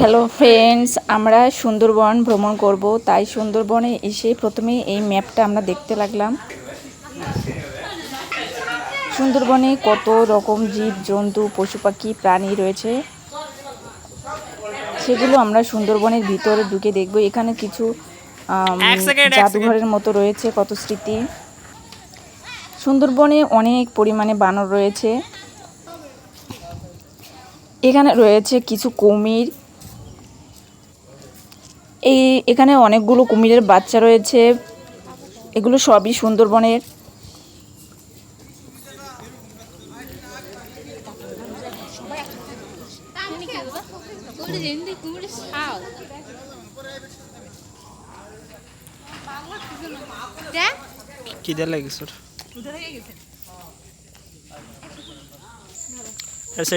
Hello friends, আমরা সুন্দরবন ভ্রমণ করব। তাই সুন্দরবনে এসে প্রথমেই এই ম্যাপটা আমরা দেখতে লাগলাম। সুন্দরবনে কত রকম জীব জন্তু পশু পাখি প্রাণী রয়েছে, সেগুলো আমরা সুন্দরবনের ভিতরে ঢুকে দেখব। এখানে কিছু জাদুঘরের মতো রয়েছে, কত স্মৃতি। সুন্দরবনে অনেক পরিমাণে বানর রয়েছে। এখানে রয়েছে কিছু কুমির। এখানে অনেকগুলো কুমিরের বাচ্চা রয়েছে। এগুলো সবই সুন্দরবনের।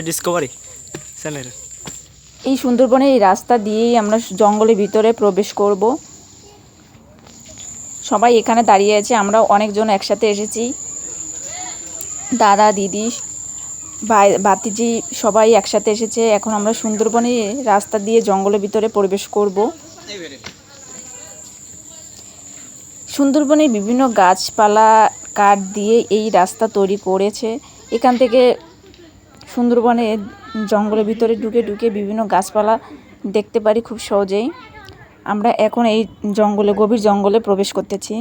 Discovery channel. এই সুন্দরবনের এই রাস্তা দিয়েই আমরা জঙ্গলের ভিতরে প্রবেশ করব। সবাই এখানে দাঁড়িয়ে আছে, আমরা অনেকজন একসাথে এসেছি। দাদা দিদি ভাই ভাতিজি সবাই একসাথে এসেছে। এখন আমরা সুন্দরবনের রাস্তা দিয়ে জঙ্গলের ভিতরে প্রবেশ করব। সুন্দরবনের বিভিন্ন গাছপালা কাঠ দিয়ে এই রাস্তা তৈরি করেছে। এখান থেকে সুন্দরবনের জঙ্গলের ভিতরে ঢুকে ঢুকে বিভিন্ন গাছপালা দেখতে পারি খুব সহজেই। আমরা এখন এই জঙ্গলে, গভীর জঙ্গলে প্রবেশ করতেছি।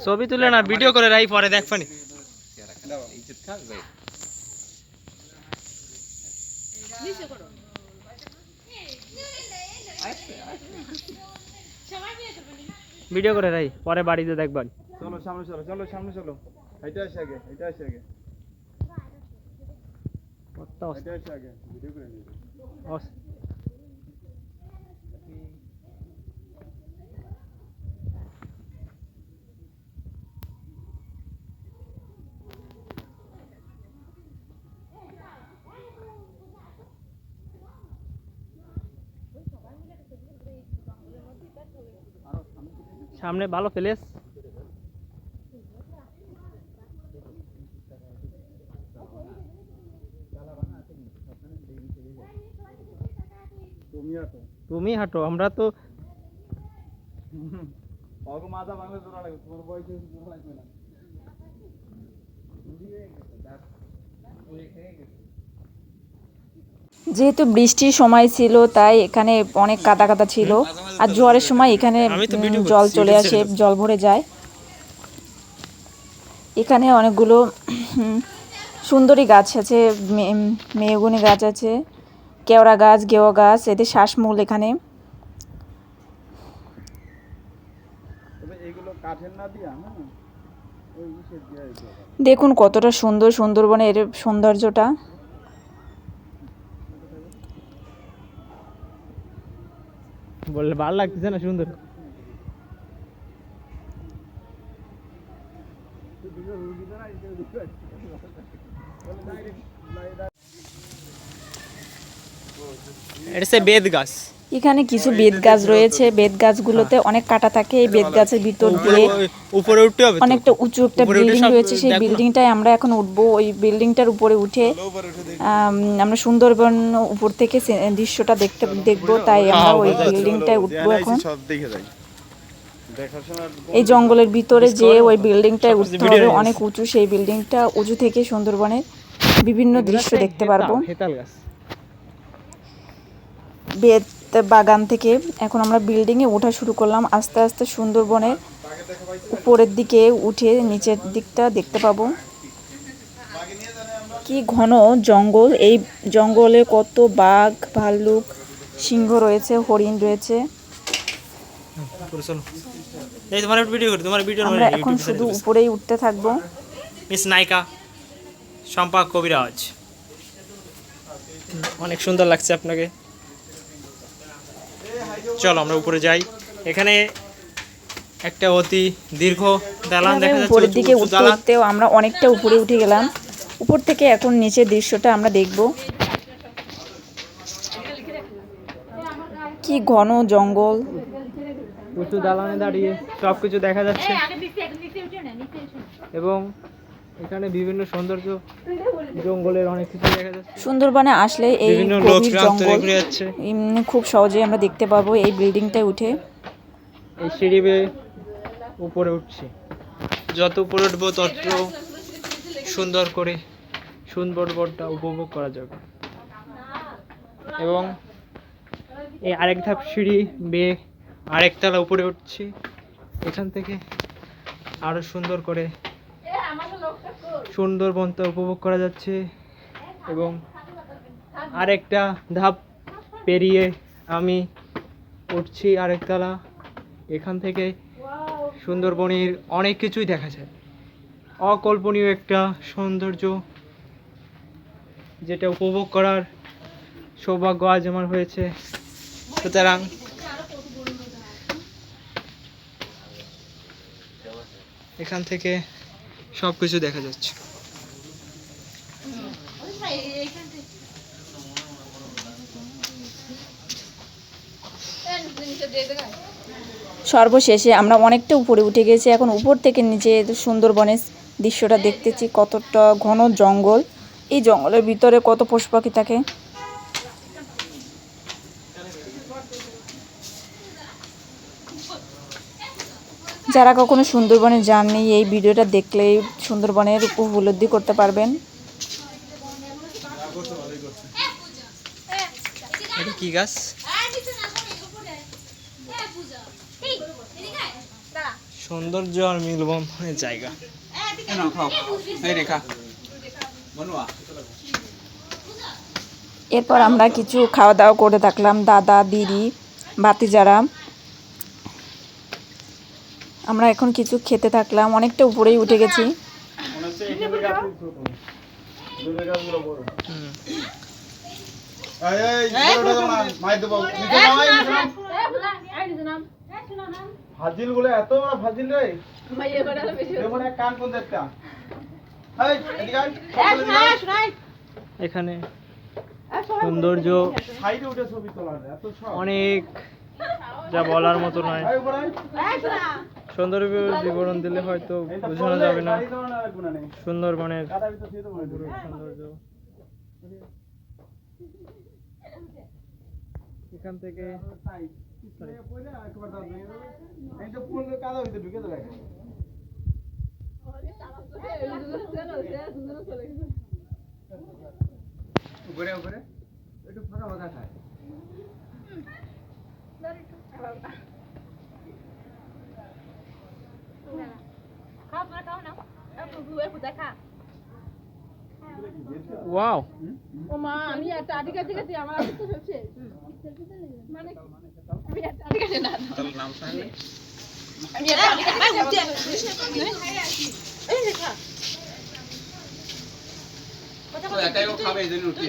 ছবি তুলে না, ভিডিও করে রাই, পরে দেখবানি। ভিডিও করে রাই, পরে বাড়িতে দেখবান। চলো সামনে চলো, চলো সামনে চলো। এটা আসে আগে, এটা আসে আগে, এটা আসে আগে, ভিডিও করে নিয়ে। সামনে ভালো প্লেস। তুমি হাঁটো, আমরা তো মাথা ভাঙলে জোড়া লাগবে, তোমার বয়সে জোড়া লাগবে না। যেহেতু বৃষ্টির সময় ছিল তাই এখানে অনেক কাদা কাদা ছিল, আর জোয়ারের সময় এখানে জল চলে আসে, জল ভরে যায়। এখানে অনেকগুলো সুন্দরী গাছ আছে, মেহগনি গাছ আছে, কেওড়া গাছ, গেওয়া গাছ, এদের শ্বাসমূল এখানে। দেখুন কতটা সুন্দর সুন্দরবনের সৌন্দর্যটা। বললে ভালো লাগতেছে না? সুন্দর। এটা সে বেদ গাছ। এখানে কিছু বেত গাছ রয়েছে। বেত গাছগুলোতে অনেক কাঁটা থাকে। এই বেত গাছের ভিতর দিয়ে উপরে উঠতে হবে, অনেকটা উঁচু একটা বিল্ডিং রয়েছে। সেই বিল্ডিংটায় আমরা এখন উঠবো। ওই বিল্ডিংটার উপরে উঠে আমরা সুন্দরবন উপর থেকে দৃশ্যটা দেখবো। তাই আমরা ওই বিল্ডিংটায় উঠবো এখন। এই জঙ্গলের ভিতরে যে ওই বিল্ডিংটায় উঠতে হবে, অনেক উঁচু সেই বিল্ডিংটা। উঁচু থেকে সুন্দরবনের বিভিন্ন দৃশ্য দেখতে পারবো। বেত বাগান থেকে এখন আমরা বিল্ডিংয়ে ওঠা শুরু করলাম। আস্তে আস্তে সুন্দরবনের উপরের দিকে উঠে নিচের দিকটা দেখতে পাবো। কি ঘন জঙ্গল! এই জঙ্গলে কত বাঘ, ভাল্লুক, সিংহ রয়েছে, হরিণ রয়েছে। আমরা এখন শুধু উপরেই উঠতে থাকবো। মিস নায়িকা শম্পা কবিরাজ, অনেক সুন্দর লাগছে আপনাকে। চলো আমরা উপরে যাই। এখানে একটা অতি দীর্ঘ দালান দেখা যাচ্ছে। উপরের দিকে উঠতে উঠতেও আমরা অনেকটা উপরে উঠে গেলাম। উপর থেকে এখন নিচের দৃশ্যটা আমরা দেখব। কি ঘন জঙ্গল! উঁচু দালানে দাঁড়িয়ে সবকিছু দেখা যাচ্ছে এবং এখানে বিভিন্ন সৌন্দর্য জঙ্গলের অনেক কিছু দেখা যাচ্ছে। সুন্দরবনে আসলে এই বিভিন্ন গভীর লোক জঙ্গল ঘুরে যাচ্ছে। খুব সহজেই আমরা দেখতে পাবো এই বিল্ডিংটায় উঠে। এই সিঁড়ি বেয়ে উপরে উঠছি, যত উপরে উঠবো তত সুন্দর করে সুন্দরবনটা উপভোগ করা যাবে। এবং এই আরেক ধাপ সিঁড়ি বেয়ে আরেক তলা উপরে উঠছি, এখান থেকে আরো সুন্দর করে সুন্দরবনটা উপভোগ করা যাচ্ছে। এবং আরেকটা ধাপ পেরিয়ে আমি উঠছি আরেক তলা, এখান থেকে সুন্দরবনের অনেক কিছুই দেখা যায়, অকল্পনীয় একটা সৌন্দর্য যেটা উপভোগ করার সৌভাগ্য আজ আমার হয়েছে। সুতরাং এখান থেকে সব কিছু দেখা যাচ্ছে। সর্বশেষে আমরা অনেকটা উপরে উঠে গেছি, এখন উপর থেকে নিচে সুন্দরবনের দৃশ্যটা দেখতেছি। কতটা ঘন জঙ্গল, এই জঙ্গলের ভিতরে কত পশু পাখি থাকে। যারা কখনো সুন্দরবনে যাননি, এই ভিডিওটা দেখলেই সুন্দরবনের উপলব্ধি করতে পারবেন। এটা কি গাছ? সৌন্দর্য আর মিলবন্ধনের জায়গা। এরপর আমরা কিছু খাওয়া দাওয়া করে থাকলাম, দাদা দিদি ভাতিজারা। আমরা এখন কিছু খেতে থাকলাম, অনেকটা উপরেই উঠে গেছি। ফাজিল গুলো এত বড় ফাজিল রে, যেমন এক কান কোন দেখতা। এই এদিকে আয়। এখানে সৌন্দর্য সাইডে উঠে ছবি তোলা যায়, এত সব। অনেক, যা বলার মতো নয়। আয় উপরে আয়। সৌন্দর্য বিবরণ দিলে হয়তো বোঝানো যাবে না সুন্দরবনের কাদার ভিতর দিয়ে দেবো। সৌন্দর্য। এখান থেকে এই তো পুরো কাদার ভিতর ঢুকে দেবে। উপরে উপরে একটু ফাঁকা ফাঁকা খায়। ওয়াও, ও মা, আমি একটা আটি কাছে গেছি, আমার আটি তো হচ্ছে মানে আমি একটা আটি কাছে না, আমি একটা আটি কাছে এই দেখা কথা কথা এটাও খাবে এই জন্য উঠে